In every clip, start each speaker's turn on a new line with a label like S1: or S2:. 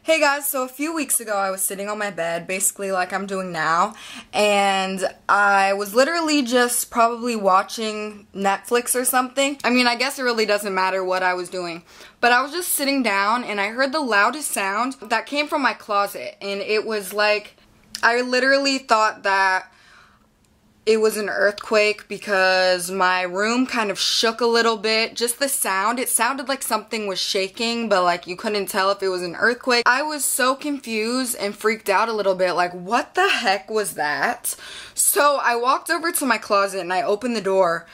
S1: Hey guys, so a few weeks ago I was sitting on my bed, basically like I'm doing now, and I was literally just probably watching Netflix or something. I mean, I guess it really doesn't matter what I was doing, but I was just sitting down and I heard the loudest sound that came from my closet, and it was like, I literally thought that it was an earthquake because my room kind of shook a little bit. Just the sound, it sounded like something was shaking, but like you couldn't tell if it was an earthquake. I was so confused and freaked out a little bit, like what the heck was that? So I walked over to my closet and I opened the door,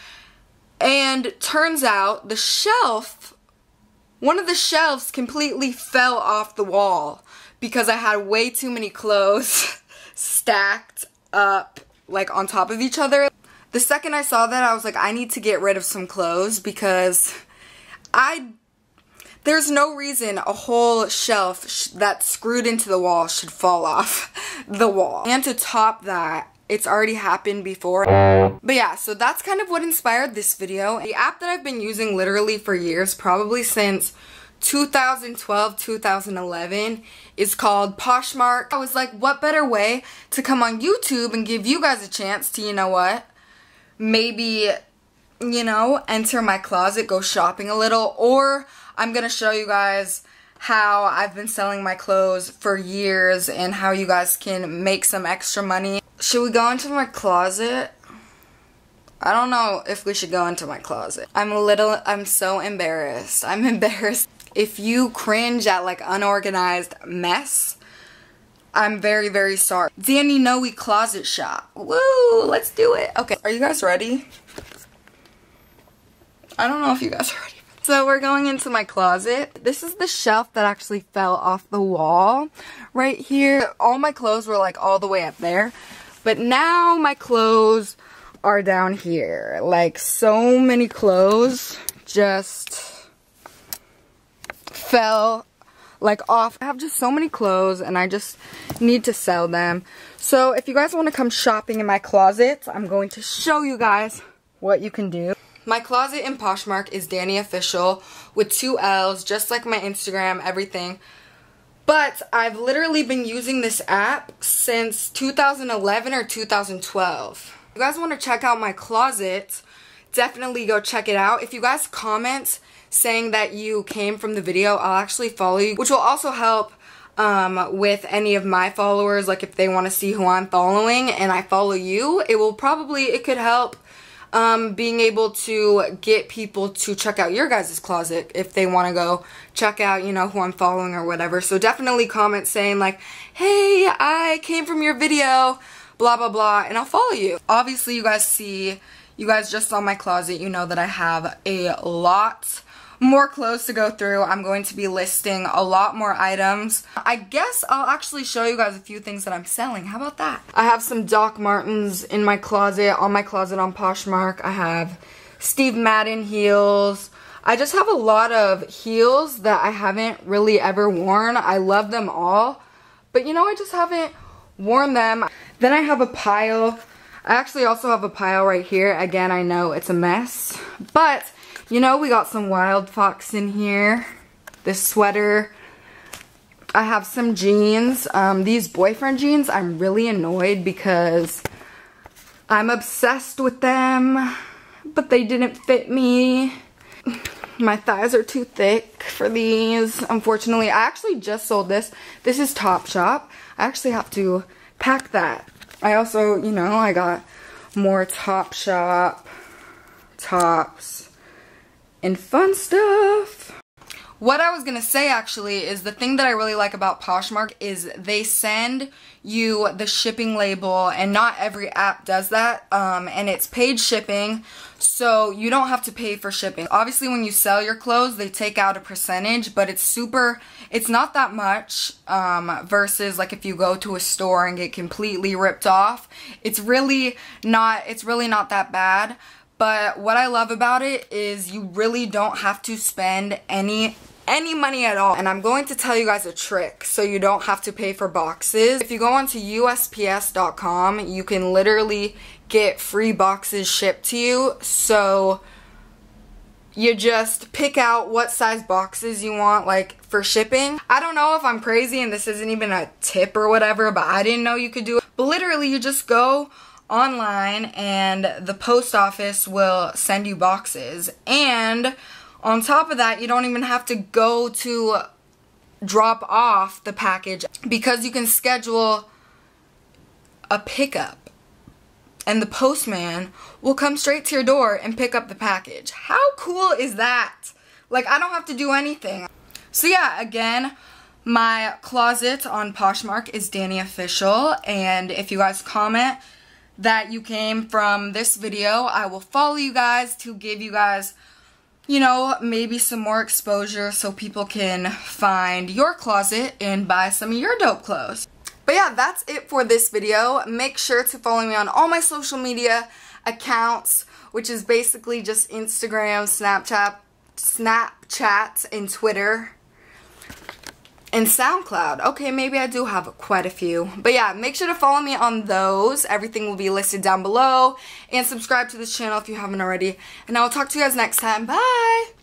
S1: and turns out the shelf, one of the shelves completely fell off the wall because I had way too many clothes stacked up like on top of each other. The second I saw that, I was like, I need to get rid of some clothes because there's no reason a whole shelf that's screwed into the wall should fall off the wall. And to top that, it's already happened before. But yeah, so that's kind of what inspired this video. The app that I've been using literally for years, probably since 2012, 2011, is called Poshmark. I was like, what better way to come on YouTube and give you guys a chance to, you know what, maybe, you know, enter my closet, go shopping a little, or I'm gonna show you guys how I've been selling my clothes for years and how you guys can make some extra money. Should we go into my closet? I don't know if we should go into my closet. I'm so embarrassed. I'm embarrassed. If you cringe at like unorganized mess, I'm very, very sorry. Dani, no, we closet shop. Woo, let's do it. Okay, are you guys ready? I don't know if you guys are ready. So we're going into my closet. This is the shelf that actually fell off the wall right here. All my clothes were like all the way up there, but now my clothes are down here. Like so many clothes just fell like off. I have just so many clothes and I just need to sell them. So if you guys want to come shopping in my closet, I'm going to show you guys what you can do. My closet in Poshmark is daniofficiall with 2 L's, just like my Instagram, everything. But I've literally been using this app since 2011 or 2012. If you guys want to check out my closet, definitely go check it out. If you guys comment saying that you came from the video, I'll actually follow you, which will also help with any of my followers. Like if they want to see who I'm following and I follow you, it could help being able to get people to check out your guys' closet if they want to go check out, you know, who I'm following or whatever. So definitely comment saying like, hey, I came from your video, blah blah blah, and I'll follow you. Obviously you guys just saw my closet, you know that I have a lot more clothes to go through. I'm going to be listing a lot more items. I guess I'll actually show you guys a few things that I'm selling. How about that? I have some Doc Martens in my closet, on Poshmark. I have Steve Madden heels. I just have a lot of heels that I haven't really ever worn. I love them all, but you know, I just haven't worn them. Then I have a pile. I actually also have a pile right here. Again, I know it's a mess, but you know, we got some Wild Fox in here. This sweater. I have some jeans. These boyfriend jeans, I'm really annoyed because I'm obsessed with them, but they didn't fit me. My thighs are too thick for these, unfortunately. I actually just sold this. This is Topshop. I actually have to pack that. I also, you know, I got more Topshop tops and fun stuff. What I was gonna say actually is the thing that I really like about Poshmark is they send you the shipping label, and not every app does that, and it's paid shipping, so you don't have to pay for shipping. Obviously when you sell your clothes, they take out a percentage, but it's not that much, versus like if you go to a store and get completely ripped off. It's really not that bad. But what I love about it is you really don't have to spend any money at all. And I'm going to tell you guys a trick so you don't have to pay for boxes. If you go onto USPS.com, you can literally get free boxes shipped to you. So you just pick out what size boxes you want, like, for shipping. I don't know if I'm crazy and this isn't even a tip or whatever, but I didn't know you could do it. But literally, you just go online and the post office will send you boxes. And on top of that, you don't even have to go to drop off the package because you can schedule a pickup. And the postman will come straight to your door and pick up the package. How cool is that? Like, I don't have to do anything. So yeah, again, my closet on Poshmark is Daniofficiall. And if you guys comment that you came from this video, I will follow you guys to give you guys, you know, maybe some more exposure so people can find your closet and buy some of your dope clothes. But yeah, that's it for this video. Make sure to follow me on all my social media accounts, which is basically just Instagram, Snapchat, and Twitter, and SoundCloud. Okay, maybe I do have quite a few. But yeah, make sure to follow me on those. Everything will be listed down below. And subscribe to this channel if you haven't already. And I will talk to you guys next time. Bye!